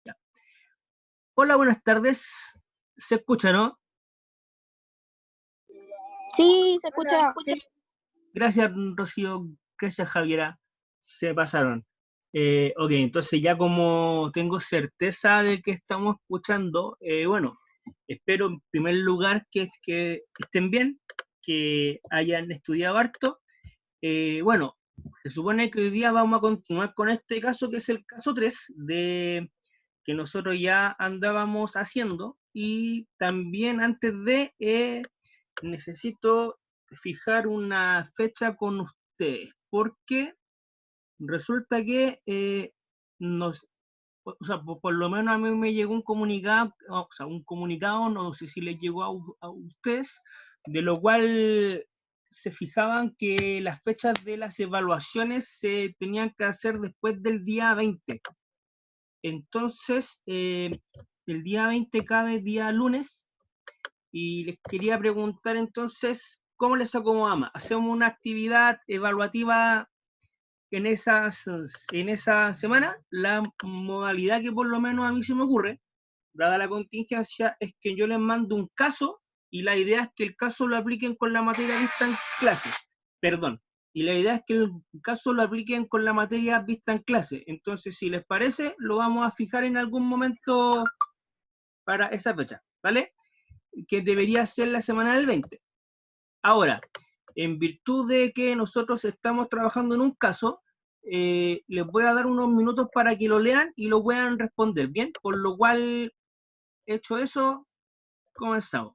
Ya. Hola, buenas tardes. ¿Se escucha, no? Sí, se escucha. Sí. Gracias, Rocío. Gracias, Javiera. Se pasaron. Ok, entonces ya como tengo certeza de que estamos escuchando, bueno, espero en primer lugar que estén bien, que hayan estudiado harto. Bueno, se supone que hoy día vamos a continuar con este caso, que es el caso 3 de que nosotros ya andábamos haciendo, y también antes de necesito fijar una fecha con ustedes, porque resulta que o sea, por lo menos a mí me llegó un comunicado, o sea, un comunicado, no sé si les llegó a ustedes, de lo cual se fijaban que las fechas de las evaluaciones se tenían que hacer después del día 20. Entonces, el día 20 cabe día lunes, y les quería preguntar entonces, ¿cómo les acomoda más? ¿Hacemos una actividad evaluativa en esa semana? La modalidad que por lo menos a mí se me ocurre, dada la contingencia, es que yo les mando un caso, y la idea es que el caso lo apliquen con la materia vista en clase. Perdón. Y la idea es que el caso lo apliquen con la materia vista en clase. Entonces, si les parece, lo vamos a fijar en algún momento para esa fecha, ¿vale? Que debería ser la semana del 20. Ahora, en virtud de que nosotros estamos trabajando en un caso, les voy a dar unos minutos para que lo lean y lo puedan responder, ¿bien? Por lo cual, hecho eso, comenzamos.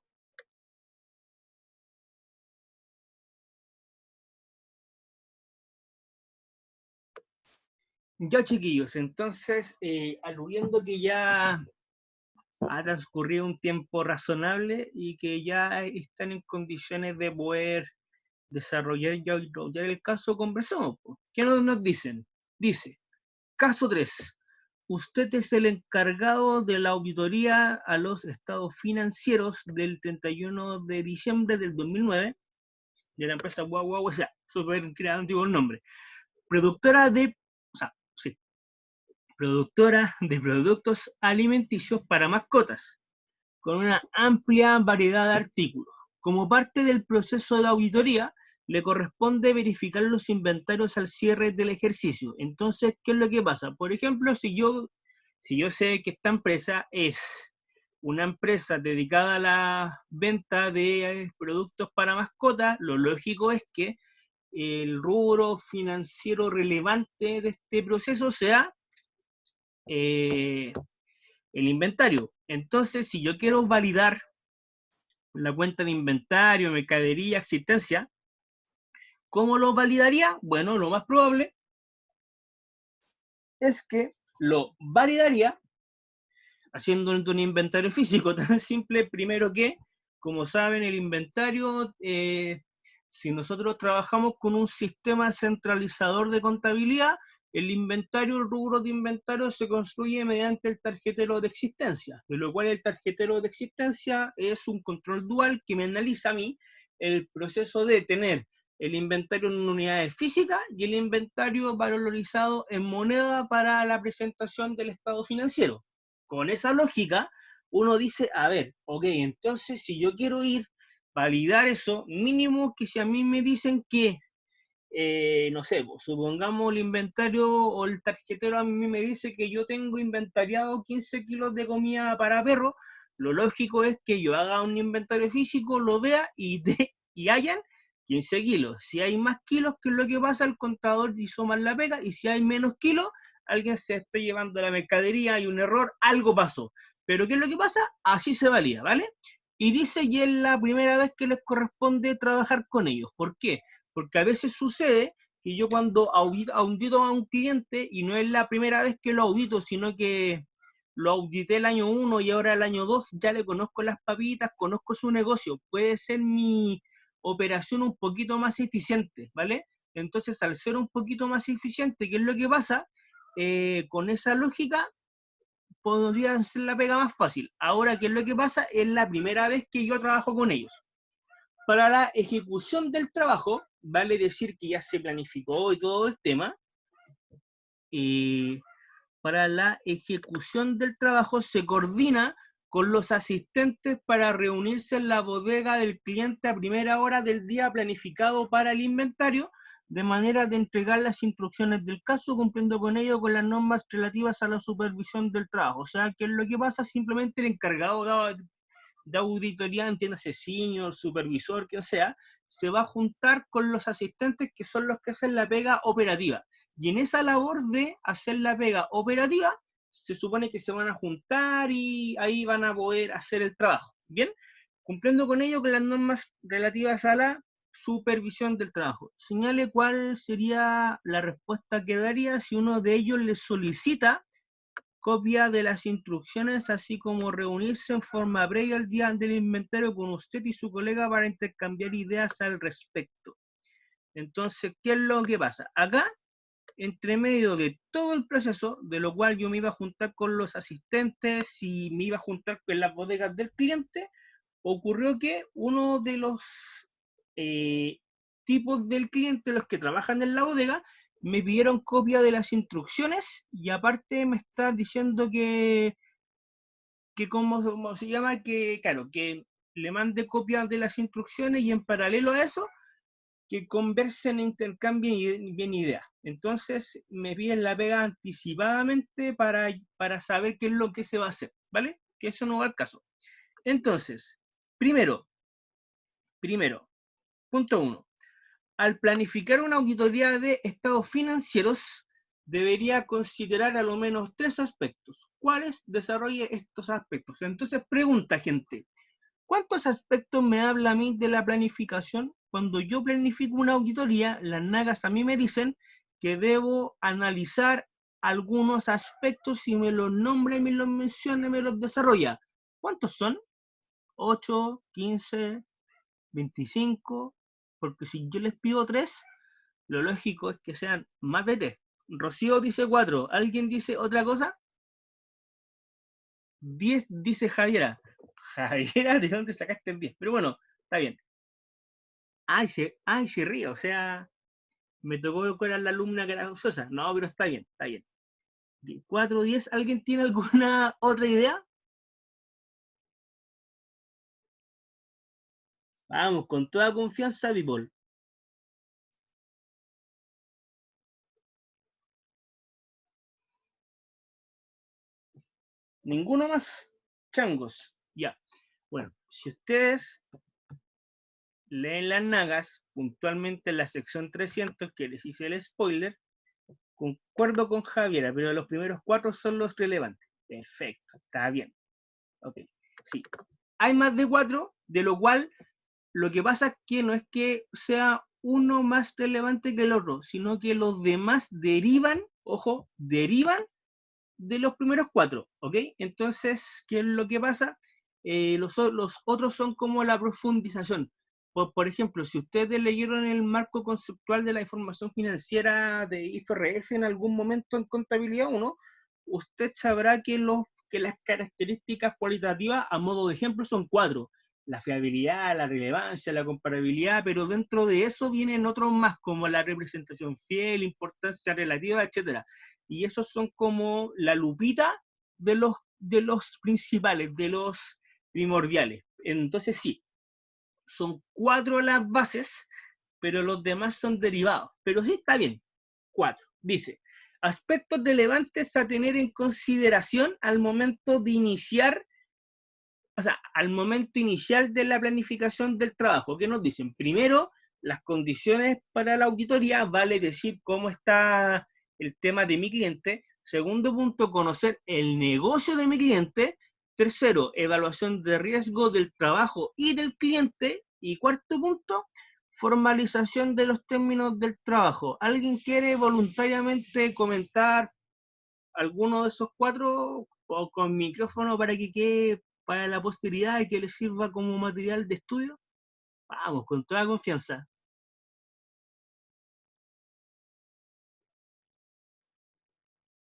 Ya, chiquillos, entonces, aludiendo que ya ha transcurrido un tiempo razonable y que ya están en condiciones de poder desarrollar el caso, conversamos. ¿Qué nos dicen? Dice, caso 3. Usted es el encargado de la auditoría a los estados financieros del 31 de diciembre del 2009 de la empresa Guau, o sea, súper creativo el nombre. Productora de, o sea, sí, productora de productos alimenticios para mascotas, con una amplia variedad de artículos. Como parte del proceso de auditoría, le corresponde verificar los inventarios al cierre del ejercicio. Entonces, ¿qué es lo que pasa? Por ejemplo, si yo sé que esta empresa es una empresa dedicada a la venta de productos para mascotas, lo lógico es que el rubro financiero relevante de este proceso sea el inventario. Entonces, si yo quiero validar la cuenta de inventario, mercadería, existencia, ¿cómo lo validaría? Bueno, lo más probable es que lo validaría haciendo un inventario físico tan simple. Primero que, como saben, el inventario, si nosotros trabajamos con un sistema centralizador de contabilidad, el inventario, el rubro de inventario se construye mediante el tarjetero de existencia, de lo cual el tarjetero de existencia es un control dual que me analiza a mí el proceso de tener el inventario en unidades físicas y el inventario valorizado en moneda para la presentación del estado financiero. Con esa lógica, uno dice, a ver, ok, entonces si yo quiero ir validar eso, mínimo que si a mí me dicen que, no sé, supongamos el inventario o el tarjetero a mí me dice que yo tengo inventariado 15 kilos de comida para perro, lo lógico es que yo haga un inventario físico, lo vea y hayan 15 kilos. Si hay más kilos, ¿qué es lo que pasa? El contador hizo mal la pega, y si hay menos kilos, alguien se está llevando la mercadería, hay un error, algo pasó. Pero ¿qué es lo que pasa? Así se valida, ¿vale? Y dice, y es la primera vez que les corresponde trabajar con ellos. ¿Por qué? Porque a veces sucede que yo cuando audito a un cliente, y no es la primera vez que lo audito, sino que lo audité el año 1 y ahora el año 2 ya le conozco las papitas, conozco su negocio, puede ser mi operación un poquito más eficiente, ¿vale? Entonces, al ser un poquito más eficiente, ¿qué es lo que pasa? Con esa lógica, podría ser la pega más fácil. Ahora, ¿qué es lo que pasa? Es la primera vez que yo trabajo con ellos. Para la ejecución del trabajo, vale decir que ya se planificó y todo el tema, para la ejecución del trabajo se coordina con los asistentes para reunirse en la bodega del cliente a primera hora del día planificado para el inventario, de manera de entregar las instrucciones del caso, cumpliendo con ello con las normas relativas a la supervisión del trabajo. O sea, ¿qué es lo que pasa? Simplemente el encargado de auditoría, entiéndase, senior, supervisor, quien sea, se va a juntar con los asistentes que son los que hacen la pega operativa. Y en esa labor de hacer la pega operativa, se supone que se van a juntar y ahí van a poder hacer el trabajo. ¿Bien? Cumpliendo con ello con las normas relativas a la supervisión del trabajo. Señale cuál sería la respuesta que daría si uno de ellos le solicita copia de las instrucciones, así como reunirse en forma previa al día del inventario con usted y su colega para intercambiar ideas al respecto. Entonces, ¿qué es lo que pasa? Acá, entre medio de todo el proceso, de lo cual yo me iba a juntar con los asistentes y me iba a juntar con las bodegas del cliente, ocurrió que uno de los tipos del cliente, los que trabajan en la bodega, me pidieron copia de las instrucciones y aparte me está diciendo que ¿cómo se llama? Que, claro, que le mande copia de las instrucciones y en paralelo a eso, que conversen e intercambien bien ideas. Entonces, me piden la pega anticipadamente para saber qué es lo que se va a hacer, ¿vale? Que eso no va al caso. Entonces, primero, punto 1. Al planificar una auditoría de estados financieros, debería considerar a lo menos 3 aspectos. ¿Cuáles? Desarrolle estos aspectos. Entonces, pregunta, gente, ¿cuántos aspectos me habla a mí de la planificación? Cuando yo planifico una auditoría, las nagas a mí me dicen que debo analizar algunos aspectos y me los nombra, y me los menciona, y me los desarrolla. ¿Cuántos son? 8, 15, 25, porque si yo les pido 3, lo lógico es que sean más de 3. Rocío dice 4, ¿alguien dice otra cosa? 10 dice Javiera. Javiera, ¿de dónde sacaste el 10? Pero bueno, está bien. Ay, se ríe, o sea, me tocó con la alumna graciosa. No, pero está bien, está bien. 4, 10, ¿alguien tiene alguna otra idea? Vamos, con toda confianza, people. Ninguno más, changos. Ya. Bueno, si ustedes leen las nagas, puntualmente en la sección 300, que les hice el spoiler, concuerdo con Javiera, pero los primeros 4 son los relevantes. Perfecto, está bien. Ok, sí. Hay más de 4, de lo cual lo que pasa es que no es que sea uno más relevante que el otro, sino que los demás derivan, ojo, derivan de los primeros 4, ¿ok? Entonces, ¿qué es lo que pasa? Los otros son como la profundización. Por ejemplo, si ustedes leyeron el marco conceptual de la información financiera de IFRS en algún momento en contabilidad 1, usted sabrá que las características cualitativas, a modo de ejemplo, son 4. La fiabilidad, la relevancia, la comparabilidad, pero dentro de eso vienen otros más, como la representación fiel, importancia relativa, etcétera. Y esos son como la lupita de los principales, de los primordiales. Entonces sí, son 4 las bases, pero los demás son derivados. Pero sí, está bien, 4. Dice, aspectos relevantes a tener en consideración al momento de iniciar, o sea, al momento inicial de la planificación del trabajo. ¿Qué nos dicen? Primero, las condiciones para la auditoría, vale decir cómo está el tema de mi cliente. Segundo punto, conocer el negocio de mi cliente. Tercero, evaluación de riesgo del trabajo y del cliente. Y cuarto punto, formalización de los términos del trabajo. ¿Alguien quiere voluntariamente comentar alguno de esos 4 o con micrófono para que quede para la posteridad y que le sirva como material de estudio? Vamos, con toda confianza.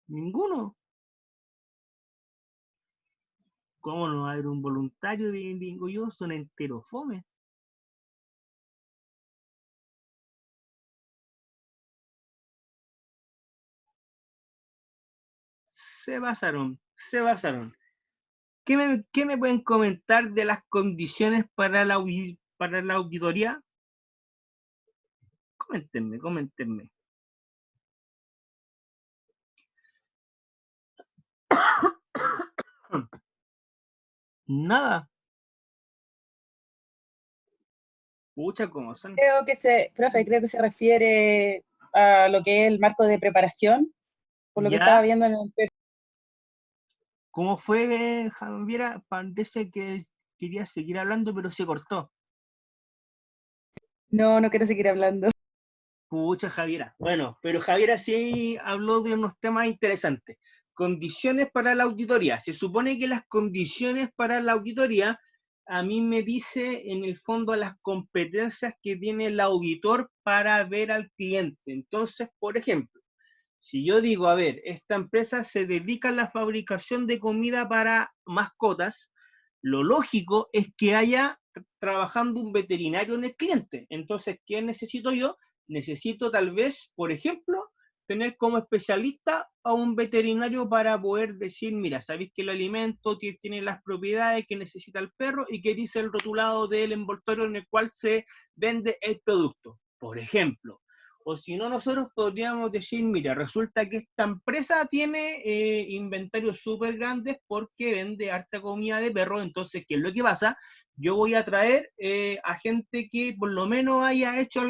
¿Ninguno? ¿Cómo no va a haber un voluntario? Digo yo, son enteros fome. Se basaron, se basaron. ¿Qué me pueden comentar de las condiciones para para la auditoría? Coméntenme, coméntenme. Nada. Pucha, ¿cómo son? Profe, creo que se refiere a lo que es el marco de preparación, por lo que estaba ¿Ya? viendo en el... ¿Cómo fue, Javiera? Parece que quería seguir hablando, pero se cortó. No, no quiero seguir hablando. Pucha, Javiera. Bueno, pero Javiera sí habló de unos temas interesantes. Condiciones para la auditoría. Se supone que las condiciones para la auditoría a mí me dice en el fondo las competencias que tiene el auditor para ver al cliente. Entonces, por ejemplo, si yo digo, a ver, esta empresa se dedica a la fabricación de comida para mascotas, lo lógico es que haya trabajando un veterinario en el cliente. Entonces, ¿qué necesito yo? Necesito tal vez, por ejemplo, tener como especialista a un veterinario para poder decir, mira, sabéis que el alimento tiene las propiedades que necesita el perro y que dice el rotulado del envoltorio en el cual se vende el producto, por ejemplo. O si no, nosotros podríamos decir, mira, resulta que esta empresa tiene inventarios súper grandes porque vende harta comida de perro, entonces, ¿qué es lo que pasa? Yo voy a traer a gente que por lo menos haya hecho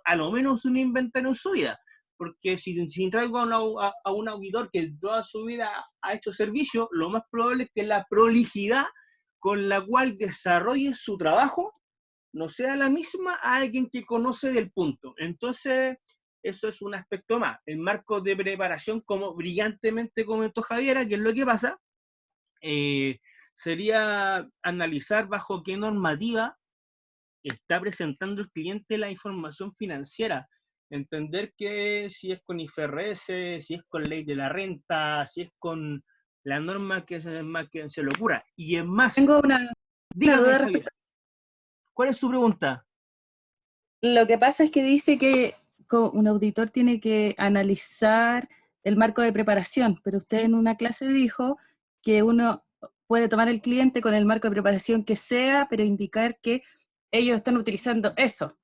a lo menos un inventario en su vida, porque si traigo a un auditor que toda su vida ha hecho servicio, lo más probable es que la prolijidad con la cual desarrolle su trabajo no sea la misma a alguien que conoce del punto. Entonces, eso es un aspecto más. El marco de preparación, como brillantemente comentó Javiera, que es lo que pasa, sería analizar bajo qué normativa está presentando el cliente la información financiera. Entender que si es con IFRS, si es con ley de la renta, si es con la norma que es más que se le ocurra. Y es más, Tengo una dígame, duda Javier, respecto. ¿cuál es su pregunta? Lo que pasa es que dice que un auditor tiene que analizar el marco de preparación, pero usted ¿Sí? en una clase dijo que uno puede tomar el cliente con el marco de preparación que sea, pero indicar que ellos están utilizando eso.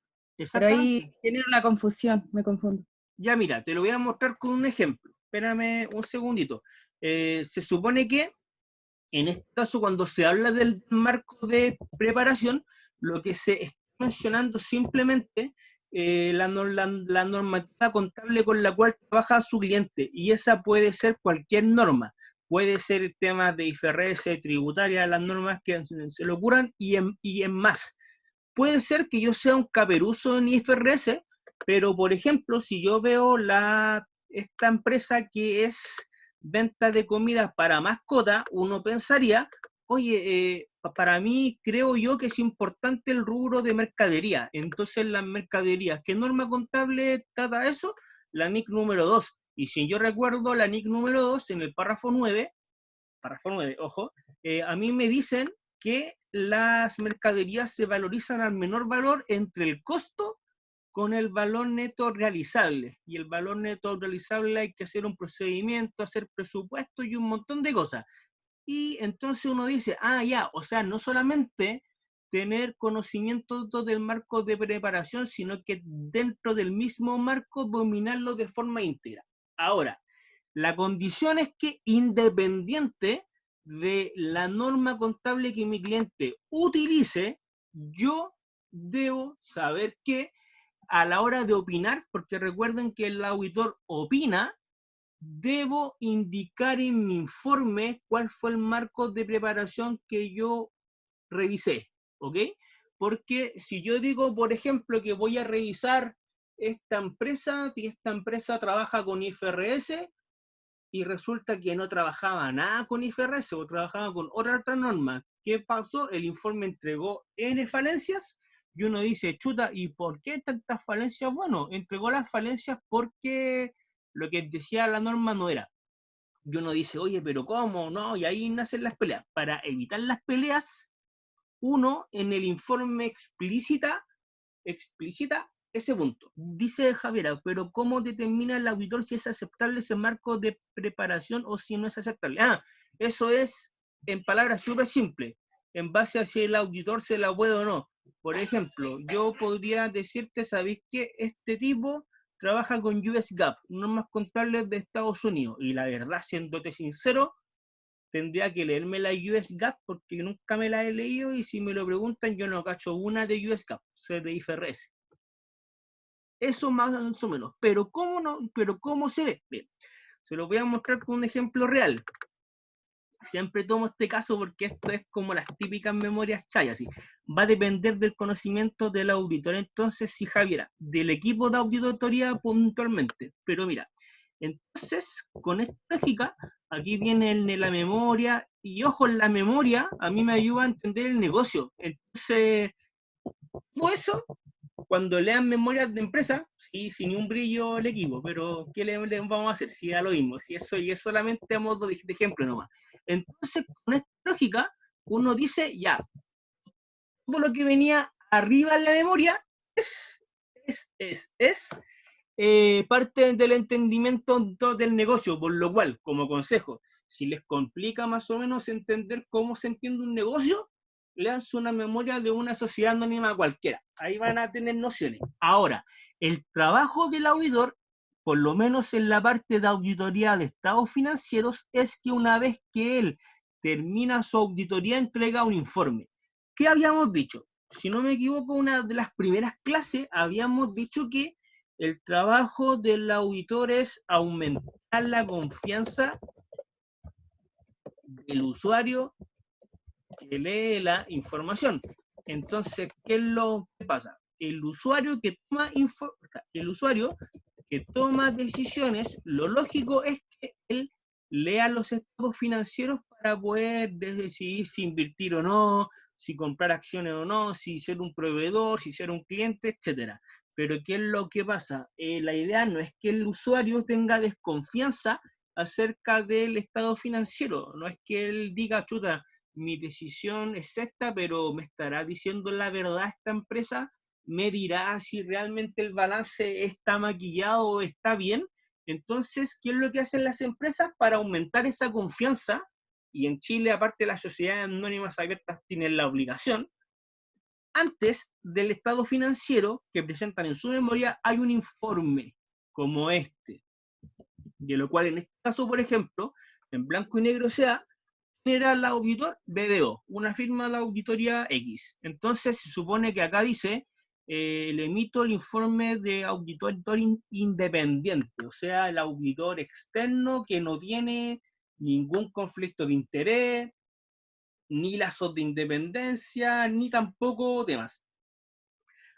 Pero ahí Exactamente. tiene una confusión, me confundo. Ya mira, te lo voy a mostrar con un ejemplo. Espérame un segundito. Se supone que en este caso, cuando se habla del marco de preparación, lo que se está mencionando simplemente la normativa contable con la cual trabaja su cliente, y esa puede ser cualquier norma. Puede ser temas de IFRS, tributaria, las normas que se le ocurran y en más. Puede ser que yo sea un caperuso en IFRS, pero por ejemplo, si yo veo esta empresa que es venta de comidas para mascota, uno pensaría, oye, para mí creo yo que es importante el rubro de mercadería. Entonces, las mercaderías, ¿qué norma contable trata eso? La NIC número 2. Y si yo recuerdo la NIC número 2 en el párrafo 9, ojo, a mí me dicen que las mercaderías se valorizan al menor valor entre el costo con el valor neto realizable. Y el valor neto realizable hay que hacer un procedimiento, hacer presupuesto y un montón de cosas. Y entonces uno dice, ah, ya, o sea, no solamente tener conocimiento del marco de preparación, sino que dentro del mismo marco dominarlo de forma íntegra. Ahora, la condición es que independiente de la norma contable que mi cliente utilice, yo debo saber que a la hora de opinar, porque recuerden que el auditor opina, debo indicar en mi informe cuál fue el marco de preparación que yo revisé, ¿ok? Porque si yo digo, por ejemplo, que voy a revisar esta empresa y esta empresa trabaja con IFRS, y resulta que no trabajaba nada con IFRS o trabajaba con otra norma. ¿Qué pasó? El informe entregó N falencias y uno dice, chuta, ¿y por qué tantas falencias? Bueno, entregó las falencias porque lo que decía la norma no era. Y uno dice, oye, pero ¿cómo? No, y ahí nacen las peleas. Para evitar las peleas, uno en el informe explícita ese punto. Dice Javiera, pero ¿cómo determina el auditor si es aceptable ese marco de preparación o si no es aceptable? Eso es, en palabras súper simples, en base a si el auditor se la puede o no. Por ejemplo, yo podría decirte, ¿sabéis que este tipo trabaja con US GAAP, normas contables de Estados Unidos? Y la verdad, siéndote sincero, tendría que leerme la US GAAP porque nunca me la he leído y si me lo preguntan yo no cacho una de US GAAP, sé de IFRS. Eso más o menos. Pero ¿cómo se ve? Bien, se lo voy a mostrar con un ejemplo real. Siempre tomo este caso porque esto es como las típicas memorias chayas. ¿Sí? Va a depender del conocimiento del auditor. Entonces, sí, Javiera, del equipo de auditoría puntualmente. Pero mira, entonces, con esta lógica, aquí viene la memoria. Y ojo, en la memoria a mí me ayuda a entender el negocio. Entonces, todo eso, cuando lean memorias de empresa, sí, sin un brillo el equipo, pero ¿qué le vamos a hacer? Si ya lo mismo, si eso y es solamente a modo de ejemplo nomás. Entonces, con esta lógica, uno dice, ya, todo lo que venía arriba en la memoria es parte del entendimiento del negocio, por lo cual, como consejo, si les complica más o menos entender cómo se entiende un negocio, leanse una memoria de una sociedad anónima cualquiera. Ahí van a tener nociones. Ahora, el trabajo del auditor, por lo menos en la parte de auditoría de estados financieros, es que una vez que él termina su auditoría, entrega un informe. ¿Qué habíamos dicho? Si no me equivoco, una de las primeras clases habíamos dicho que el trabajo del auditor es aumentar la confianza del usuario que lee la información. Entonces, ¿qué es lo que pasa? El usuario que toma decisiones, lo lógico es que él lea los estados financieros para poder decidir si invertir o no, si comprar acciones o no, si ser un proveedor, si ser un cliente, etcétera. Pero ¿qué es lo que pasa? La idea no es que el usuario tenga desconfianza acerca del estado financiero, no es que él diga, chuta, mi decisión es esta, pero me estará diciendo la verdad esta empresa, me dirá si realmente el balance está maquillado o está bien. Entonces, ¿qué es lo que hacen las empresas para aumentar esa confianza? Y en Chile, aparte de las sociedades anónimas abiertas, tienen la obligación. Antes del estado financiero que presentan en su memoria, hay un informe como este, de lo cual en este caso, por ejemplo, en blanco y negro sea, era el auditor BDO, una firma de auditoría X. Entonces se supone que acá dice, le emito el informe de auditor independiente, o sea, el auditor externo que no tiene ningún conflicto de interés, ni lazos de independencia, ni tampoco temas.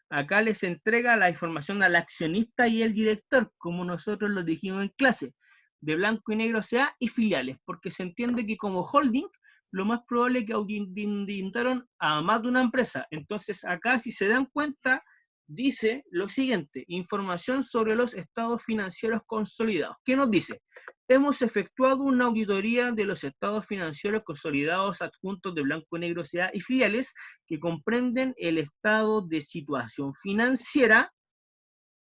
Acá les entrega la información al accionista y el director, como nosotros lo dijimos en clase, de blanco y negro sea y filiales, porque se entiende que como holding, lo más probable es que auditaron a más de una empresa. Entonces acá, si se dan cuenta, dice lo siguiente, información sobre los estados financieros consolidados. ¿Qué nos dice? Hemos efectuado una auditoría de los estados financieros consolidados adjuntos de blanco y negro sea y filiales que comprenden el estado de situación financiera,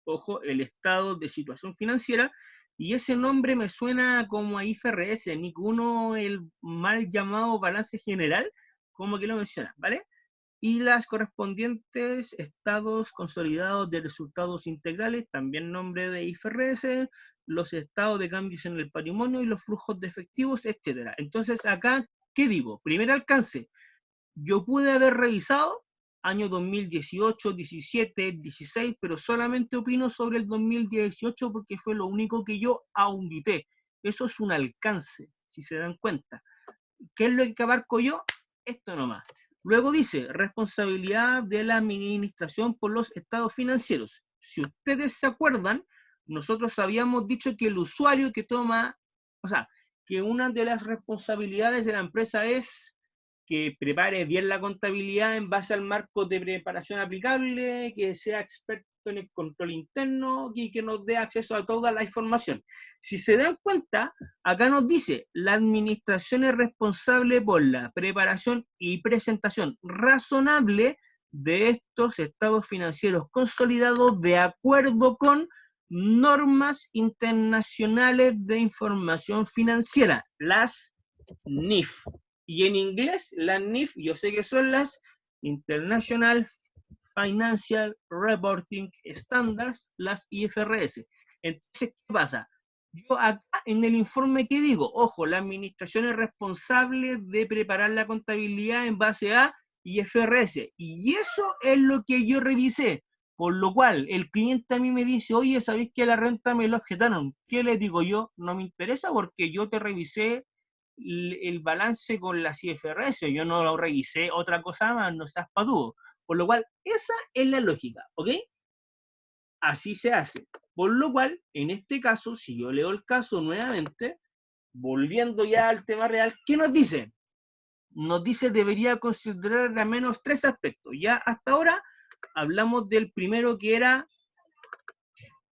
ojo, el estado de situación financiera, y ese nombre me suena como a IFRS, ninguno el mal llamado balance general, como que lo menciona, ¿vale? Y las correspondientes estados consolidados de resultados integrales, también nombre de IFRS, los estados de cambios en el patrimonio y los flujos de efectivos, etc. Entonces acá, ¿qué digo? Primer alcance, yo pude haber revisado año 2018, 17, 16, pero solamente opino sobre el 2018 porque fue lo único que yo audité. Eso es un alcance, si se dan cuenta. ¿Qué es lo que abarco yo? Esto nomás. Luego dice, responsabilidad de la administración por los estados financieros. Si ustedes se acuerdan, nosotros habíamos dicho que el usuario que toma O sea, que una de las responsabilidades de la empresa es que prepare bien la contabilidad en base al marco de preparación aplicable, que sea experto en el control interno y que nos dé acceso a toda la información. Si se dan cuenta, acá nos dice, la administración es responsable por la preparación y presentación razonable de estos estados financieros consolidados de acuerdo con normas internacionales de información financiera, las NIF. Y en inglés, las NIF, yo sé que son las International Financial Reporting Standards, las IFRS. Entonces, ¿qué pasa? Yo acá en el informe, ¿qué digo? Ojo, la administración es responsable de preparar la contabilidad en base a IFRS. Y eso es lo que yo revisé. Por lo cual, el cliente a mí me dice, oye, ¿sabéis que la renta me lo objetaron? ¿Qué le digo yo? No me interesa porque yo te revisé el balance con las IFRS, yo no lo revisé otra cosa más, no seas patudo. Por lo cual, esa es la lógica, ¿ok? Así se hace. Por lo cual, en este caso, si yo leo el caso nuevamente, volviendo ya al tema real, ¿qué nos dice? Nos dice debería considerar al menos 3 aspectos. Ya hasta ahora hablamos del primero que era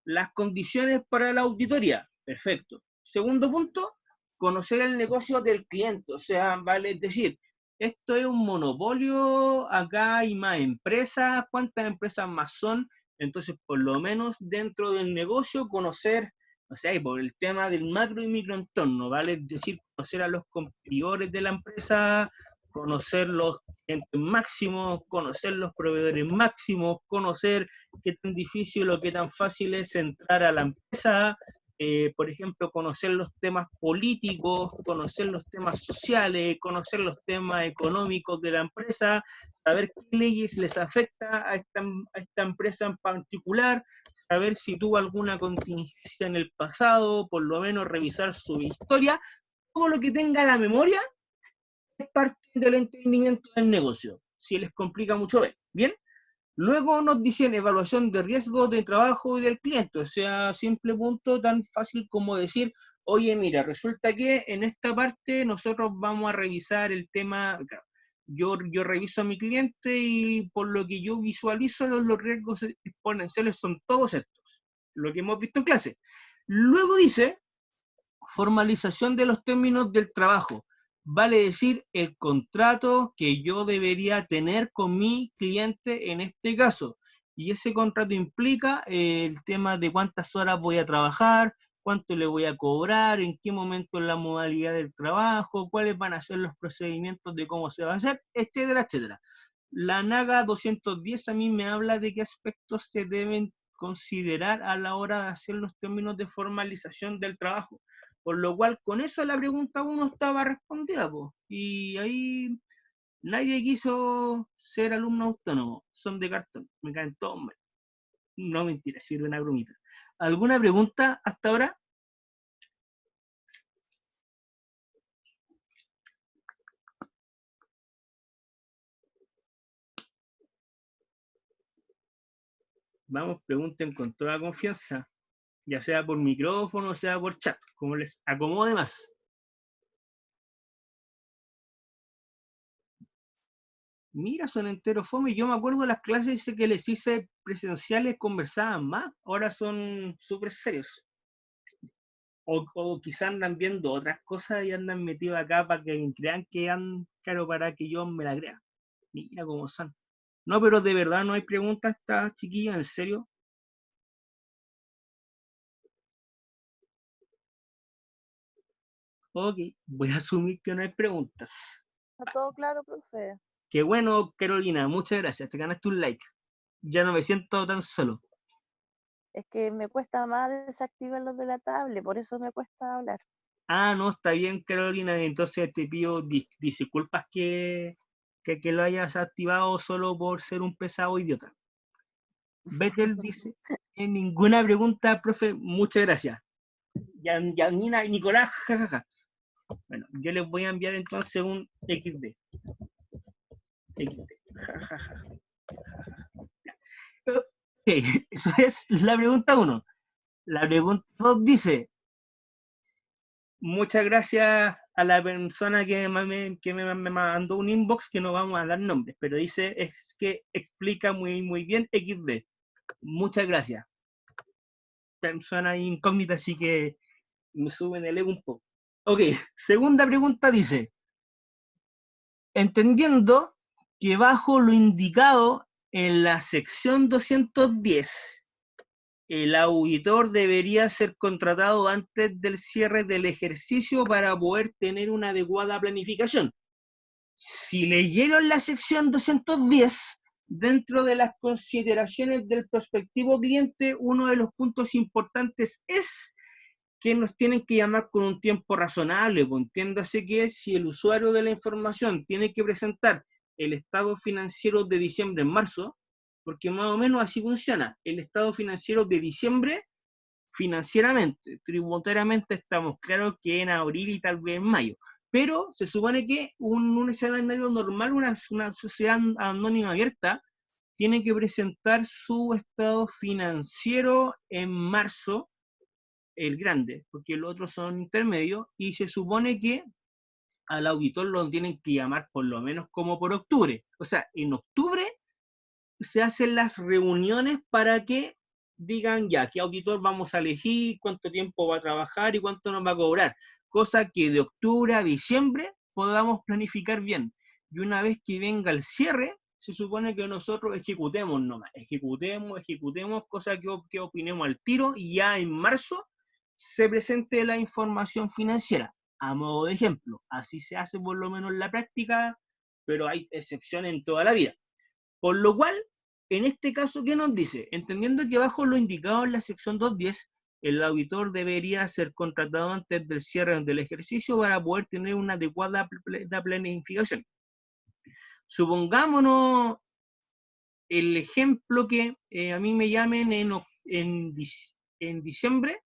las condiciones para la auditoría. Perfecto. Segundo punto, conocer el negocio del cliente. O sea, vale, es decir, esto es un monopolio, acá hay más empresas, ¿cuántas empresas más son? Entonces, por lo menos dentro del negocio, conocer, o sea, por el tema del macro y microentorno, ¿vale? Es decir, conocer a los competidores de la empresa, conocer los clientes máximos, conocer los proveedores máximos, conocer qué tan difícil o qué tan fácil es entrar a la empresa, por ejemplo, conocer los temas políticos, conocer los temas sociales, conocer los temas económicos de la empresa, saber qué leyes les afecta a esta empresa en particular, saber si tuvo alguna contingencia en el pasado, por lo menos revisar su historia, todo lo que tenga la memoria es parte del entendimiento del negocio. Si les complica mucho, ¿bien? Luego nos dicen evaluación de riesgo de trabajo y del cliente, o sea, simple punto tan fácil como decir, oye, mira, resulta que en esta parte nosotros vamos a revisar el tema, yo reviso a mi cliente y por lo que yo visualizo los riesgos exponenciales son todos estos, lo que hemos visto en clase. Luego dice, formalización de los términos del trabajo. Vale decir, el contrato que yo debería tener con mi cliente en este caso. Y ese contrato implica el tema de cuántas horas voy a trabajar, cuánto le voy a cobrar, en qué momento es la modalidad del trabajo, cuáles van a ser los procedimientos de cómo se va a hacer, etcétera, etcétera. La NAGA 210 a mí me habla de qué aspectos se deben considerar a la hora de hacer los términos de formalización del trabajo. Por lo cual, con eso la pregunta 1 estaba respondida, po. Y ahí nadie quiso ser alumno autónomo. Son de cartón. Me caen todos mal. No, mentira, sirve una bromita. ¿Alguna pregunta hasta ahora? Vamos, pregunten con toda confianza. Ya sea por micrófono, o sea por chat, como les acomode más. Mira, son enteros fome. Yo me acuerdo de las clases que les hice presenciales, conversaban más. Ahora son súper serios. O quizás andan viendo otras cosas y andan metidos acá para que crean que han, claro, para que yo me la crea. Mira cómo son. No, pero de verdad no hay preguntas, estas chiquillas, en serio. Ok, voy a asumir que no hay preguntas. Está todo claro, profe. Qué bueno, Carolina, muchas gracias. Te ganaste un like. Ya no me siento tan solo. Es que me cuesta más desactivar los de la tablet, por eso me cuesta hablar. Ah, no, está bien, Carolina. Entonces te pido disculpas que lo hayas activado solo por ser un pesado idiota. Vettel dice, en ninguna pregunta, profe, muchas gracias. Yanina y Nicolás, jajaja. Bueno, yo les voy a enviar entonces un XD. Jajaja. Ok, entonces la pregunta 1. La pregunta 2 dice, muchas gracias a la persona que me mandó un inbox, que no vamos a dar nombres, pero dice es que explica muy bien XD. Muchas gracias. Persona incógnita, así que me suben el ego un poco. Ok, segunda pregunta dice, entendiendo que bajo lo indicado en la sección 210, el auditor debería ser contratado antes del cierre del ejercicio para poder tener una adecuada planificación. Si leyeron la sección 210, dentro de las consideraciones del prospectivo cliente, uno de los puntos importantes es que nos tienen que llamar con un tiempo razonable. Pues entiéndase que si el usuario de la información tiene que presentar el estado financiero de diciembre en marzo, porque más o menos así funciona, el estado financiero de diciembre, financieramente, tributariamente estamos claros que en abril y tal vez en mayo, pero se supone que un escenario normal, una sociedad anónima abierta, tiene que presentar su estado financiero en marzo, el grande, porque los otros son intermedios, y se supone que al auditor lo tienen que llamar por lo menos como por octubre. O sea, en octubre se hacen las reuniones para que digan ya qué auditor vamos a elegir, cuánto tiempo va a trabajar y cuánto nos va a cobrar. Cosa que de octubre a diciembre podamos planificar bien. Y una vez que venga el cierre, se supone que nosotros ejecutemos nomás. Ejecutemos, cosa que opinemos al tiro, y ya en marzo se presente la información financiera. A modo de ejemplo, así se hace por lo menos en la práctica, pero hay excepciones en toda la vida. Por lo cual, en este caso, ¿qué nos dice? Entendiendo que bajo lo indicado en la sección 210, el auditor debería ser contratado antes del cierre del ejercicio para poder tener una adecuada planificación. Supongámonos el ejemplo que a mí me llamen en diciembre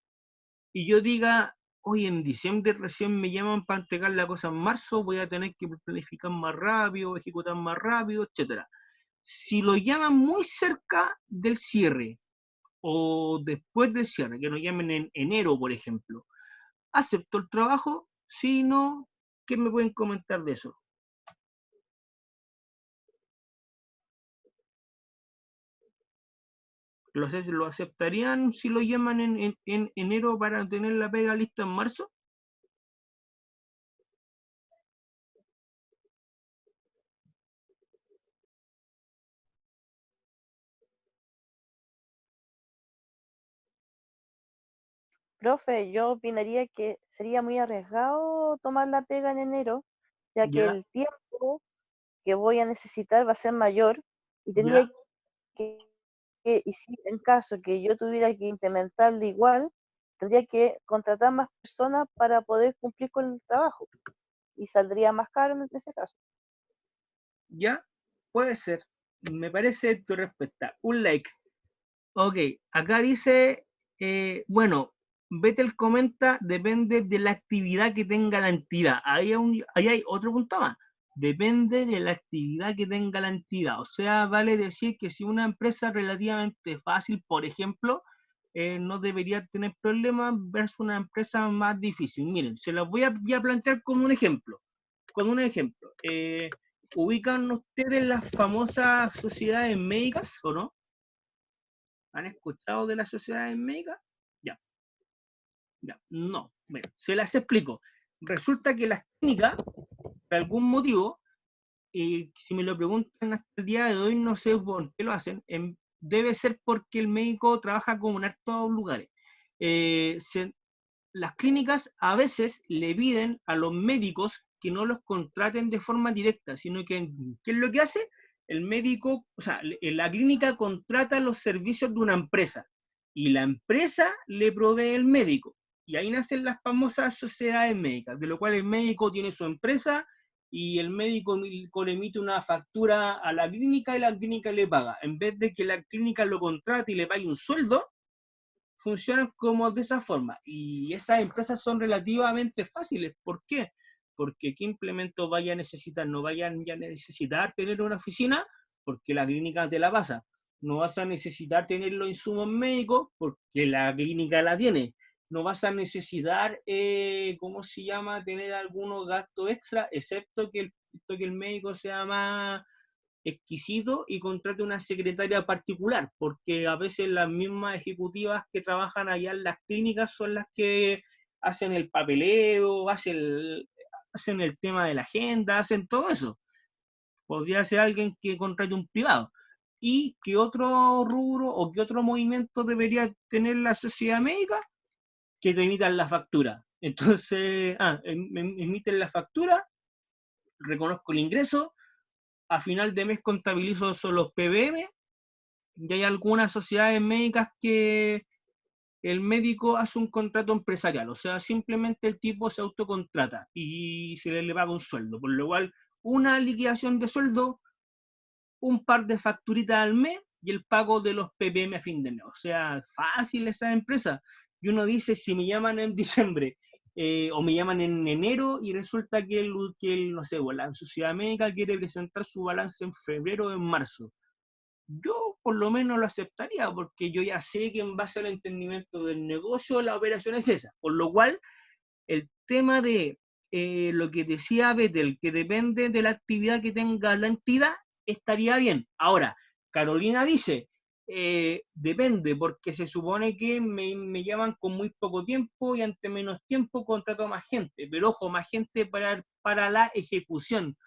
y yo diga, oye, en diciembre recién me llaman para entregar la cosa en marzo, voy a tener que planificar más rápido, ejecutar más rápido, etcétera. Si lo llaman muy cerca del cierre o después del cierre, que nos llamen en enero, por ejemplo, ¿acepto el trabajo? Sí, no. ¿Qué me pueden comentar de eso? ¿Lo aceptarían si lo llaman en enero para tener la pega lista en marzo? Profe, yo opinaría que sería muy arriesgado tomar la pega en enero, ya que Ya, el tiempo que voy a necesitar va a ser mayor y ya, tendría y si en caso que yo tuviera que implementarlo igual, tendría que contratar más personas para poder cumplir con el trabajo y saldría más caro en ese caso. ya, puede ser. Me parece tu respuesta. Un like. Ok, acá dice, bueno, Vettel comenta, depende de la actividad que tenga la entidad. Ahí hay otro punto más. Depende de la actividad que tenga la entidad. O sea, vale decir que si una empresa relativamente fácil, por ejemplo, no debería tener problemas versus una empresa más difícil. Miren, se las voy a plantear como un ejemplo. Con un ejemplo. ¿Ubican ustedes las famosas sociedades médicas o no? ¿Han escuchado de las sociedades médicas? Ya, ya, no. Bueno, se las explico. Resulta que las clínicas, por algún motivo, si me lo preguntan hasta el día de hoy, no sé por qué lo hacen, debe ser porque el médico trabaja como en hartos lugares. Las clínicas a veces le piden a los médicos que no los contraten de forma directa, sino que, ¿qué es lo que hace? El médico, o sea, la clínica contrata los servicios de una empresa y la empresa le provee el médico. Y ahí nacen las famosas sociedades médicas, de lo cual el médico tiene su empresa y el médico le emite una factura a la clínica y la clínica le paga. En vez de que la clínica lo contrate y le pague un sueldo, funcionan como de esa forma. Y esas empresas son relativamente fáciles. ¿Por qué? Porque ¿qué implemento vaya a necesitar? No vayan ya a necesitar tener una oficina, porque la clínica te la pasa. No vas a necesitar tener los insumos médicos, porque la clínica la tiene. no vas a necesitar, ¿cómo se llama?, tener algunos gastos extra, excepto que el médico sea más exquisito y contrate una secretaria particular, porque a veces las mismas ejecutivas que trabajan allá en las clínicas son las que hacen el papeleo, hacen el tema de la agenda, hacen todo eso. Podría ser alguien que contrate un privado. ¿Y qué otro rubro o qué otro movimiento debería tener la sociedad médica? Que te emitan la factura. Entonces, emiten la factura, reconozco el ingreso, a final de mes contabilizo solo los PBM, y hay algunas sociedades médicas que el médico hace un contrato empresarial, o sea, simplemente el tipo se autocontrata y se le paga un sueldo, por lo cual una liquidación de sueldo, un par de facturitas al mes y el pago de los PPM a fin de mes. O sea, fácil esa empresa. Y uno dice, si me llaman en diciembre o me llaman en enero y resulta que, no sé, la sociedad médica quiere presentar su balance en febrero o en marzo, yo por lo menos lo aceptaría, porque yo ya sé que en base al entendimiento del negocio la operación es esa. Por lo cual, el tema de lo que decía Vettel, que depende de la actividad que tenga la entidad, estaría bien. Ahora, Carolina dice, depende, porque se supone que me llaman con muy poco tiempo y ante menos tiempo contrato a más gente, pero ojo, más gente para la ejecución,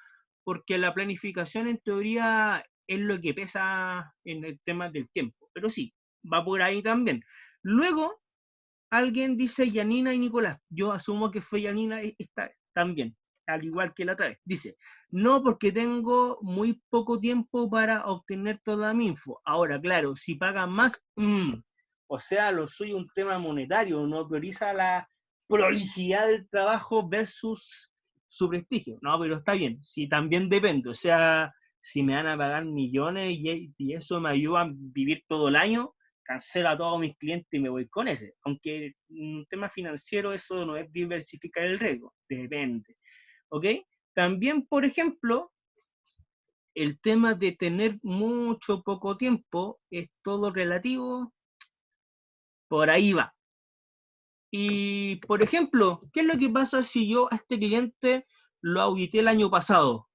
porque la planificación en teoría es lo que pesa en el tema del tiempo, pero sí, va por ahí también. Luego, alguien dice Yanina y Nicolás. Yo asumo que fue Yanina esta vez también, al igual que la otra vez. Dice, no, porque tengo muy poco tiempo para obtener toda mi info. Ahora, claro, si pagan más, o sea, lo suyo un tema monetario, no prioriza la prolijidad del trabajo versus su prestigio. No, pero está bien, si también depende, o sea, si me van a pagar millones y eso me ayuda a vivir todo el año, cancelo a todos mis clientes y me voy con ese. Aunque en un tema financiero eso no es diversificar el riesgo, depende. ¿Ok? También, por ejemplo, el tema de tener mucho o poco tiempo es todo relativo, por ahí va. Y, por ejemplo, ¿qué es lo que pasa si yo a este cliente lo audité el año pasado?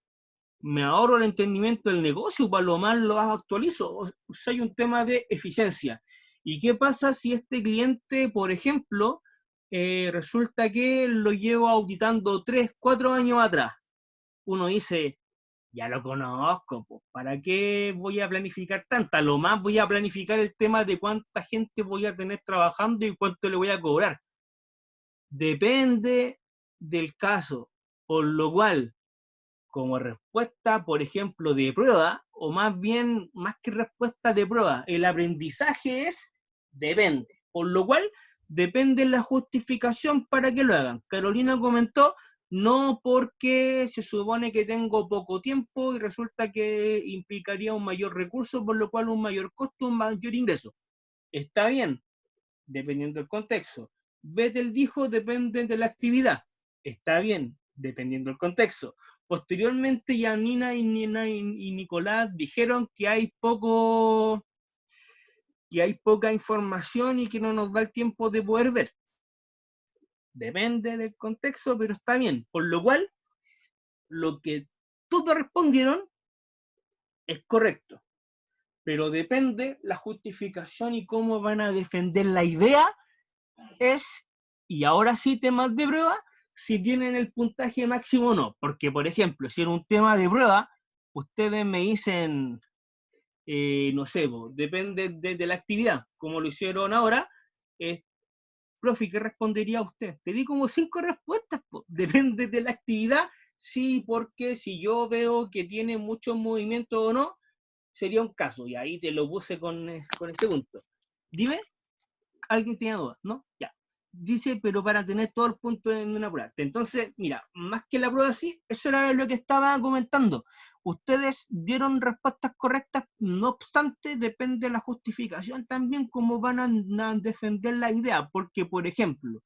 Me ahorro el entendimiento del negocio, para lo más lo actualizo. O sea, hay un tema de eficiencia. ¿Y qué pasa si este cliente, por ejemplo, resulta que lo llevo auditando 3, 4 años atrás? Uno dice, ya lo conozco, pues, ¿para qué voy a planificar tanta? Lo más voy a planificar el tema de cuánta gente voy a tener trabajando y cuánto le voy a cobrar. Depende del caso, por lo cual, como respuesta, por ejemplo, de prueba, o más bien, más que respuesta de prueba, el aprendizaje es depende. Por lo cual, depende la justificación para que lo hagan. Carolina comentó, no porque se supone que tengo poco tiempo y resulta que implicaría un mayor recurso, por lo cual un mayor costo, un mayor ingreso. Está bien, dependiendo del contexto. Vettel dijo, depende de la actividad. Está bien, dependiendo del contexto. Posteriormente, Yanina y Nicolás dijeron que hay poca información y que no nos da el tiempo de poder ver. Depende del contexto, pero está bien. Por lo cual, lo que todos respondieron es correcto. Pero depende la justificación y cómo van a defender la idea es, y ahora sí, temas de prueba, si tienen el puntaje máximo o no. Porque, por ejemplo, si era un tema de prueba, ustedes me dicen, no sé, depende de la actividad, como lo hicieron ahora, profe, ¿qué respondería usted? Te di como 5 respuestas, depende de la actividad, sí, porque si yo veo que tiene muchos movimientos o no, sería un caso, y ahí te lo puse con ese punto. Dime, ¿alguien tiene dudas? ¿No? Ya. Dice, pero para tener todo el punto en una prueba. Entonces, mira, más que la prueba sí, eso era lo que estaba comentando. Ustedes dieron respuestas correctas, no obstante, depende de la justificación también cómo van a defender la idea. Porque, por ejemplo,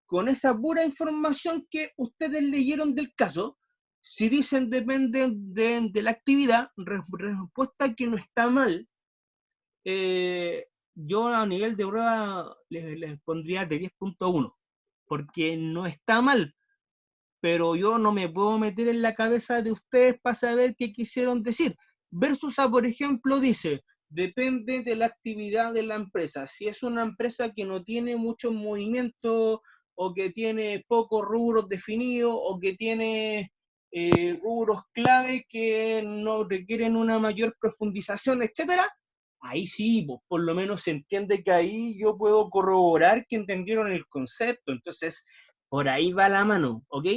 con esa pura información que ustedes leyeron del caso, si dicen depende de la actividad, respuesta que no está mal, yo a nivel de prueba les pondría de 10.1, porque no está mal, pero yo no me puedo meter en la cabeza de ustedes para saber qué quisieron decir. Versus por ejemplo, dice, depende de la actividad de la empresa. Si es una empresa que no tiene mucho movimiento, o que tiene pocos rubros definidos, o que tiene rubros clave que no requieren una mayor profundización, etcétera, ahí sí, pues, por lo menos se entiende que ahí yo puedo corroborar que entendieron el concepto. Entonces, por ahí va la mano, ¿ok?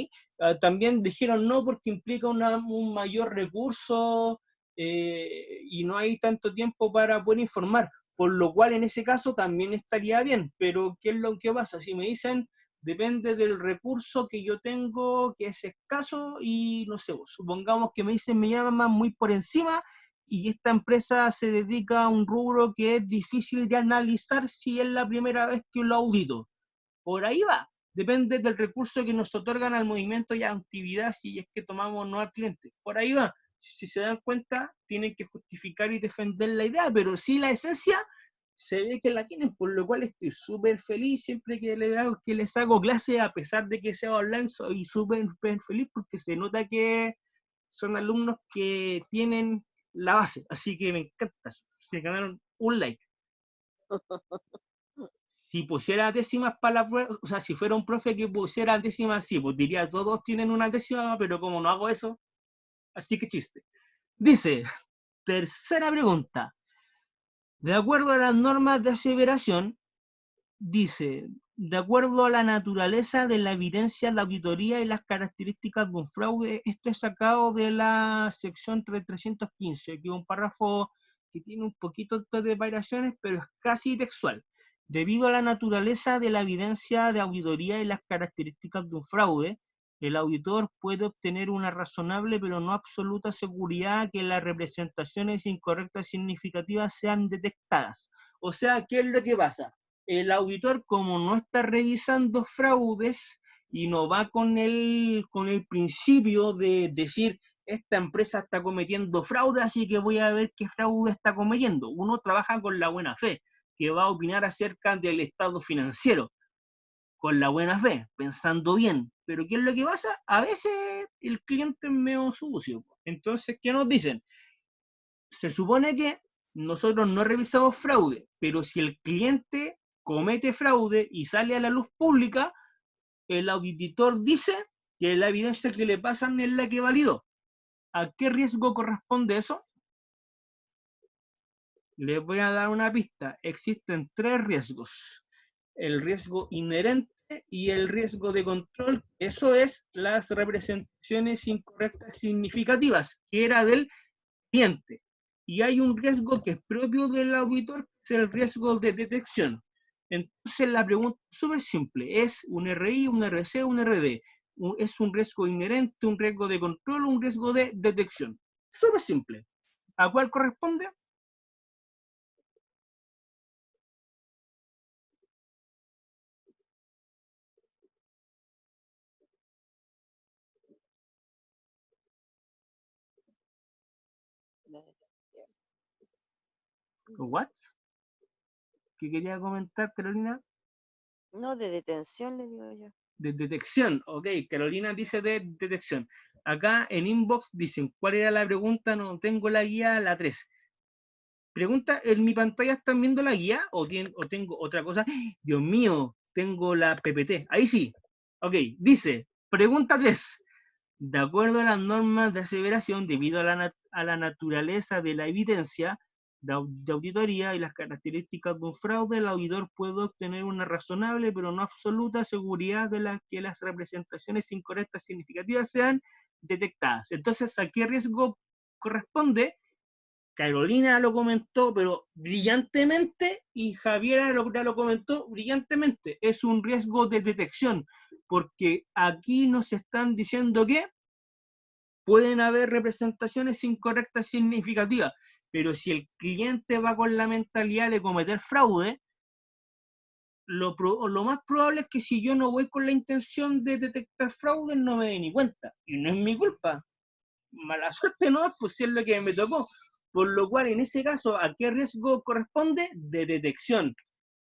También dijeron no porque implica un mayor recurso y no hay tanto tiempo para poder informar, por lo cual en ese caso también estaría bien, pero ¿qué es lo que pasa? Si me dicen, depende del recurso que yo tengo, que es escaso, y no sé, supongamos que me dicen, me llaman muy por encima, y esta empresa se dedica a un rubro que es difícil de analizar si es la primera vez que lo audito. Por ahí va. Depende del recurso que nos otorgan al movimiento y a la actividad, si es que tomamos no al cliente. Por ahí va. Si se dan cuenta, tienen que justificar y defender la idea, pero sí la esencia se ve que la tienen, por lo cual estoy súper feliz siempre que les hago clase, a pesar de que sea online, soy súper feliz porque se nota que son alumnos que tienen la base, así que me encanta. Se ganaron un like. Si pusiera décimas para la prueba, o sea, si fuera un profe que pusiera décimas, sí, pues diría todos tienen una décima, pero como no hago eso, así que chiste. Dice, tercera pregunta. De acuerdo a las normas de aseveración, dice, de acuerdo a la naturaleza de la evidencia, la auditoría y las características de un fraude, esto es sacado de la sección 315, que es un párrafo que tiene un poquito de variaciones, pero es casi textual. Debido a la naturaleza de la evidencia de auditoría y las características de un fraude, el auditor puede obtener una razonable pero no absoluta seguridad que las representaciones incorrectas significativas sean detectadas. O sea, ¿qué es lo que pasa? El auditor, como no está revisando fraudes y no va con el principio de decir, esta empresa está cometiendo fraude, así que voy a ver qué fraude está cometiendo. Uno trabaja con la buena fe, que va a opinar acerca del estado financiero, con la buena fe, pensando bien. Pero ¿qué es lo que pasa? A veces el cliente es medio sucio. Entonces, ¿qué nos dicen? Se supone que nosotros no revisamos fraude, pero si el cliente comete fraude y sale a la luz pública, el auditor dice que la evidencia que le pasan es la que validó. ¿A qué riesgo corresponde eso? Les voy a dar una pista. Existen tres riesgos. El riesgo inherente y el riesgo de control. Eso es las representaciones incorrectas significativas, que era del cliente. Y hay un riesgo que es propio del auditor, que es el riesgo de detección. Entonces la pregunta es súper simple. ¿Es un RI, un RC, un RD? ¿Es un riesgo inherente, un riesgo de control o un riesgo de detección? Súper simple. ¿A cuál corresponde? ¿What? ¿Qué quería comentar, Carolina? No, de detención le digo yo. De detección, ok. Carolina dice de detección. Acá en inbox dicen, ¿cuál era la pregunta? No tengo la guía, la 3. Pregunta, ¿en mi pantalla están viendo la guía o tengo otra cosa? Dios mío, tengo la PPT. Ahí sí. Ok, dice, pregunta 3. De acuerdo a las normas de aseveración, debido a la naturaleza de la evidencia de auditoría y las características de un fraude, el auditor puede obtener una razonable pero no absoluta seguridad de que las representaciones incorrectas significativas sean detectadas. Entonces, ¿a qué riesgo corresponde? Carolina lo comentó, pero brillantemente, y Javiera lo comentó brillantemente. Es un riesgo de detección, porque aquí nos están diciendo que pueden haber representaciones incorrectas significativas, pero si el cliente va con la mentalidad de cometer fraude, lo más probable es que si yo no voy con la intención de detectar fraude, no me dé ni cuenta. Y no es mi culpa. Mala suerte, ¿no? Pues si es lo que me tocó. Por lo cual, en ese caso, ¿a qué riesgo corresponde? De detección.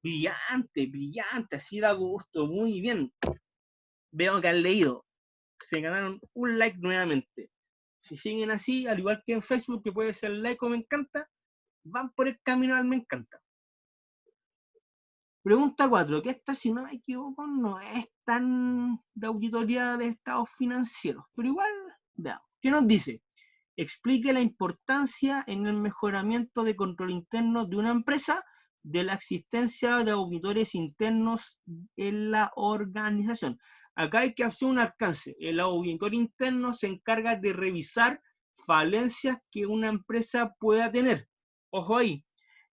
Brillante, brillante, así da gusto, muy bien. Veo que han leído. Se ganaron un like nuevamente. Si siguen así, al igual que en Facebook, que puede ser like o me encanta, van por el camino al me encanta. Pregunta 4, que esta, si no me equivoco, no es tan de auditoría de estados financieros, pero igual, veamos. ¿Qué nos dice? Explique la importancia en el mejoramiento de control interno de una empresa de la existencia de auditores internos en la organización. Acá hay que hacer un alcance. El auditor interno se encarga de revisar falencias que una empresa pueda tener. Ojo ahí,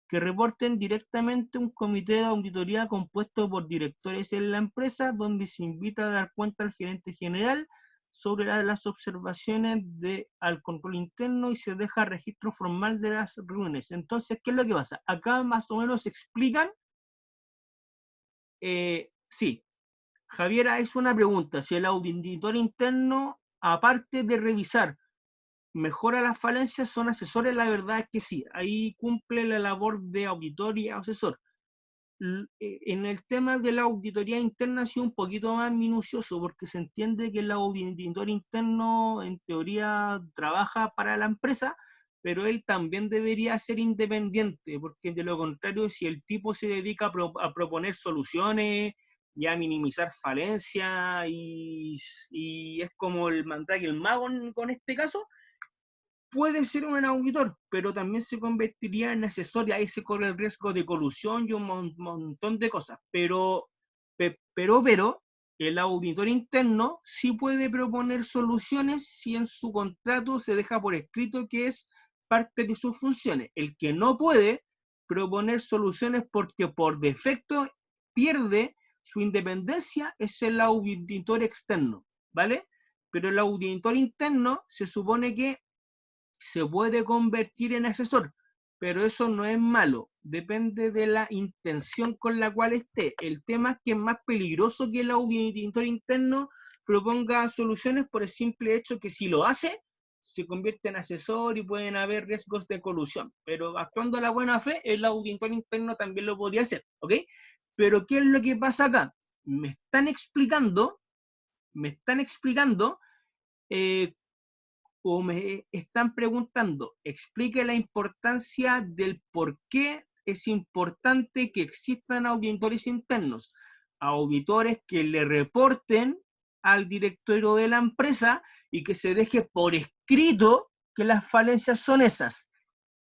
que reporten directamente a un comité de auditoría compuesto por directores en la empresa, donde se invita a dar cuenta al gerente general sobre las observaciones al control interno y se deja registro formal de las reuniones. Entonces, ¿qué es lo que pasa? Acá más o menos explican, sí, Javiera, es una pregunta, si el auditor interno, aparte de revisar, mejora las falencias, son asesores, la verdad es que sí, ahí cumple la labor de auditor y asesor. En el tema de la auditoría interna ha sido un poquito más minucioso, porque se entiende que el auditor interno en teoría trabaja para la empresa, pero él también debería ser independiente, porque de lo contrario, si el tipo se dedica a proponer soluciones y a minimizar falencias, y es como el mandrake, el mago con este caso, puede ser un auditor, pero también se convertiría en asesor y ahí se corre el riesgo de colusión y un montón de cosas. Pero, el auditor interno sí puede proponer soluciones si en su contrato se deja por escrito que es parte de sus funciones. El que no puede proponer soluciones porque por defecto pierde su independencia es el auditor externo, ¿vale? Pero el auditor interno se supone que se puede convertir en asesor, pero eso no es malo, depende de la intención con la cual esté. El tema es que es más peligroso que el auditor interno proponga soluciones por el simple hecho que si lo hace, se convierte en asesor y pueden haber riesgos de colusión, pero actuando a la buena fe, el auditor interno también lo podría hacer, ¿ok? Pero ¿qué es lo que pasa acá? Me están explicando o me están preguntando, explique la importancia del por qué es importante que existan auditores internos, auditores que le reporten al directorio de la empresa y que se deje por escrito que las falencias son esas.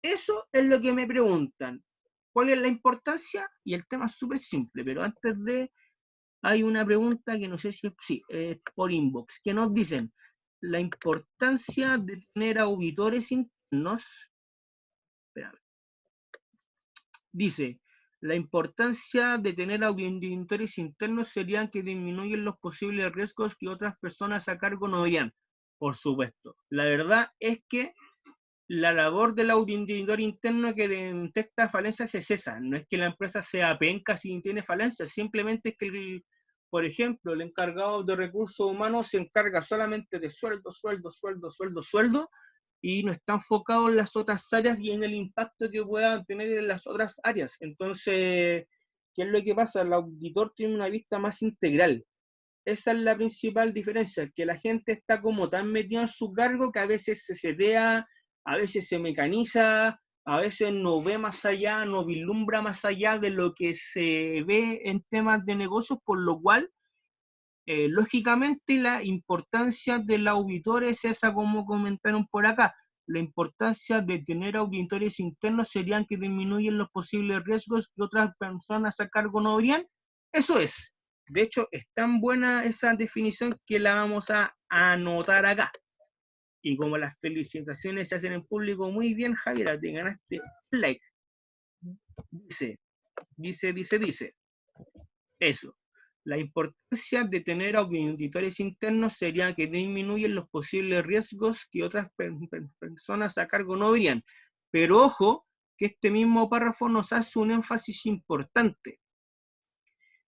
Eso es lo que me preguntan. ¿Cuál es la importancia? Y el tema es súper simple, pero antes de, hay una pregunta que no sé si es por inbox, que nos dicen, la importancia de tener auditores internos, dice, la importancia de tener auditores internos sería que disminuyen los posibles riesgos que otras personas a cargo no verían. Por supuesto. La verdad es que la labor del auditor interno que detecta falencias es esa. No es que la empresa sea penca si tiene falencias, simplemente es que por ejemplo, el encargado de recursos humanos se encarga solamente de sueldo, y no está enfocado en las otras áreas y en el impacto que puedan tener en las otras áreas. Entonces, ¿qué es lo que pasa? El auditor tiene una vista más integral. Esa es la principal diferencia, que la gente está como tan metida en su cargo que a veces se setea, a veces se mecaniza, a veces no ve más allá, no vislumbra más allá de lo que se ve en temas de negocios, por lo cual, lógicamente, la importancia del auditor es esa, como comentaron por acá. La importancia de tener auditores internos serían que disminuyen los posibles riesgos que otras personas a cargo no verían. Eso es. De hecho, es tan buena esa definición que la vamos a anotar acá. Y como las felicitaciones se hacen en público, muy bien, Javiera, te ganaste un like. Dice. Eso. La importancia de tener auditores internos sería que disminuyen los posibles riesgos que otras personas a cargo no verían. Pero ojo, que este mismo párrafo nos hace un énfasis importante,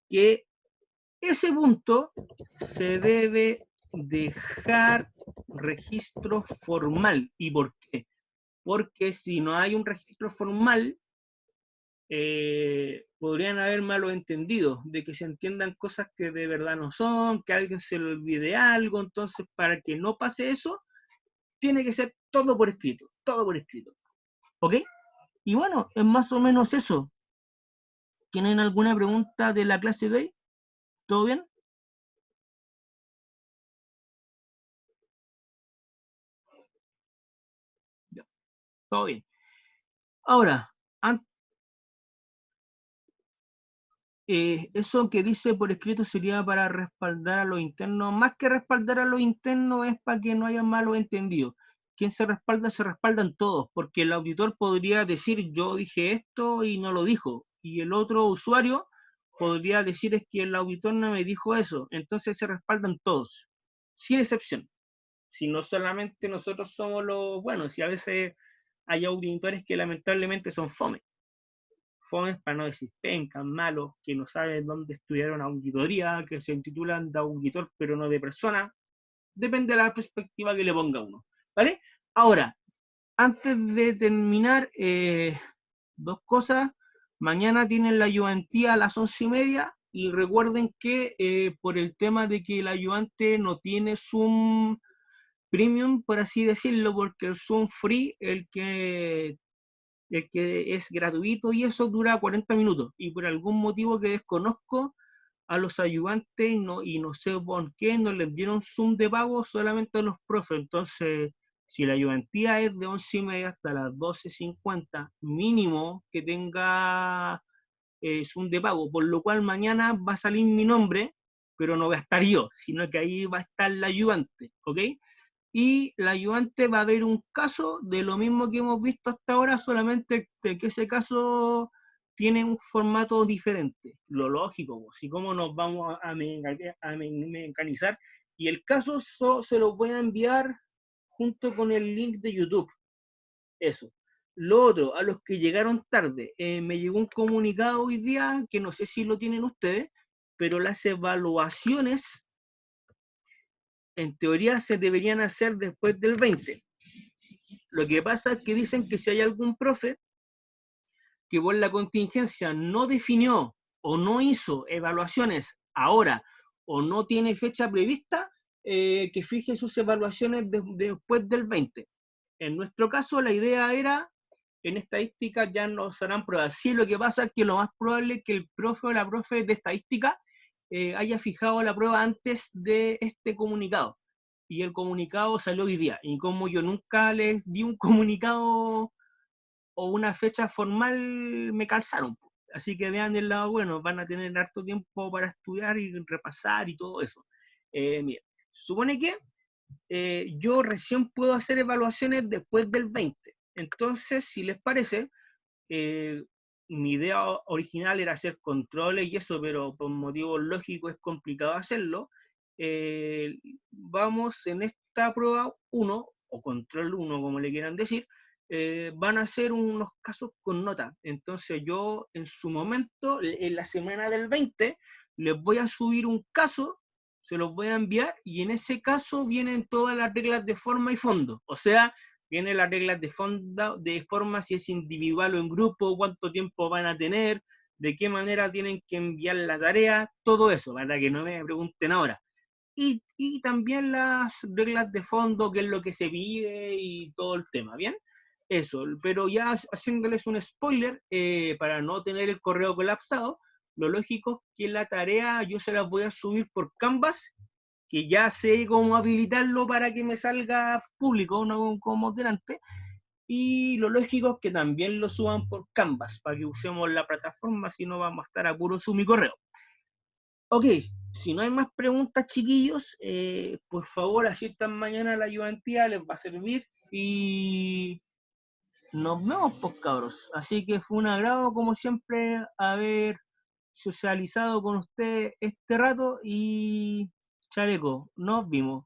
que ese punto se debe dejar registro formal. ¿Y por qué? porque si no hay un registro formal, podrían haber malos entendidos, de que se entiendan cosas que de verdad no son, que a alguien se le olvide algo. Entonces, para que no pase eso, tiene que ser todo por escrito, ¿ok? Y bueno, es más o menos eso. ¿Tienen alguna pregunta de la clase de hoy? ¿Todo bien? Ya, todo bien. Ahora, eso que dice por escrito sería para respaldar a los internos. Más que respaldar a los internos, es para que no haya malos entendidos. ¿Quién se respalda? Se respaldan todos, porque el auditor podría decir yo dije esto y no lo dijo, y el otro usuario podría decir es que el auditor no me dijo eso. Entonces se respaldan todos, sin excepción. Si no solamente nosotros somos los buenos, si a veces hay auditores que lamentablemente son fome, para no decir pencas, malos, que no saben dónde estudiaron auditoría, que se titulan de auditor pero no de persona. Depende de la perspectiva que le ponga uno, ¿vale? Ahora, antes de terminar, dos cosas. Mañana tienen la ayudantía a las 11:30, y recuerden que por el tema de que el ayudante no tiene Zoom Premium, por así decirlo, porque el Zoom Free, el que es gratuito, y eso dura 40 minutos, y por algún motivo que desconozco, a los ayudantes y no sé por qué no les dieron Zoom de pago, solamente a los profes. Entonces, si la ayudantía es de 11:30 hasta las 12:50, mínimo que tenga Zoom de pago, por lo cual mañana va a salir mi nombre, pero no va a estar yo, sino que ahí va a estar la ayudante, ¿ok? Y la ayudante va a ver un caso de lo mismo que hemos visto hasta ahora, solamente que ese caso tiene un formato diferente. Lo lógico, si cómo nos vamos a mecanizar. Y el caso se los voy a enviar junto con el link de YouTube. Eso. Lo otro, a los que llegaron tarde, me llegó un comunicado hoy día, que no sé si lo tienen ustedes, pero las evaluaciones en teoría se deberían hacer después del 20. Lo que pasa es que dicen que si hay algún profe que por la contingencia no definió o no hizo evaluaciones ahora, o no tiene fecha prevista, que fije sus evaluaciones después del 20. En nuestro caso, la idea era, en estadística ya nos harán pruebas. Sí, lo que pasa es que lo más probable es que el profe o la profe de estadística haya fijado la prueba antes de este comunicado. Y el comunicado salió hoy día. Y como yo nunca les di un comunicado o una fecha formal, me calzaron. Así que vean el lado bueno, van a tener harto tiempo para estudiar y repasar y todo eso. Mira, se supone que yo recién puedo hacer evaluaciones después del 20. Entonces, si les parece, mi idea original era hacer controles y eso, pero por motivos lógicos es complicado hacerlo. Vamos en esta prueba 1, o control 1, como le quieran decir, van a ser unos casos con nota. Entonces yo en su momento, en la semana del 20, les voy a subir un caso, se los voy a enviar, y en ese caso vienen todas las reglas de forma y fondo. O sea, vienen las reglas de forma, si es individual o en grupo, cuánto tiempo van a tener, de qué manera tienen que enviar la tarea, todo eso, para que no me pregunten ahora. Y también las reglas de fondo, qué es lo que se pide y todo el tema, ¿bien? Eso, pero ya haciéndoles un spoiler, para no tener el correo colapsado, lo lógico es que la tarea yo se las voy a subir por Canvas, que ya sé cómo habilitarlo para que me salga público, no como delante, y lo lógico es que también lo suban por Canvas, para que usemos la plataforma, si no vamos a estar a puro mi correo. Ok, si no hay más preguntas, chiquillos, por favor asistan mañana a la ayudantía, les va a servir, y nos vemos, pues, cabros. Así que fue un agrado, como siempre, haber socializado con ustedes este rato, y chaleco, nos vimos.